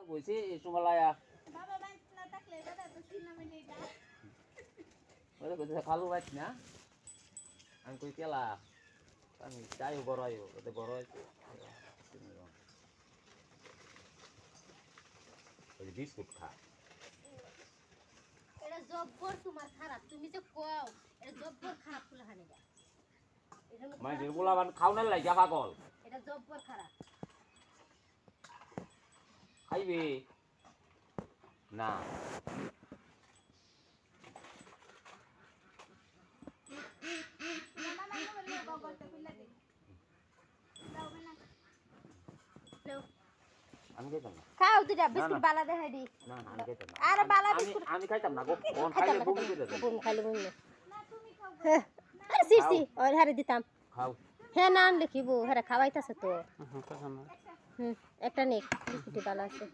বইছে এই সুমালায়া বাবা বাইক না থাকলে দাদা তো টুর্নামেন্ট এটা ওরে কইতে খালু বাইছ না আমি কই কেলা আমি যাইও বড় আইও ওতে বড় হইছে ওই বিস্কুট খা এটা জব্বর তোমার খারাপ তুমি যে কও এটা জব্বর খারাপ ফুলা হানিগা এটা মাইজের গোলাবান খাওনের লাগা পাগল এটা জব্বর খারাপ খাইবে না মামা মানে বললে গগলটা খুলে দে দাও না নাও আমি খাইতাম না খাও দুটা বিস্কুট বালা দেখাই দি না আমি খাইতাম না আরে বালা বিস্কুট আমি খাইতাম না গো কোন খাইলে বমি করে দেব কোন খাইলে বমি না তুমি খাও আরে সিসি ওর হারে দিতাম খাও হ্যাঁ না লিখিব হ্যাঁ খাওয়াইতাছে তো একটা নেক বিস্কুট বালা আছে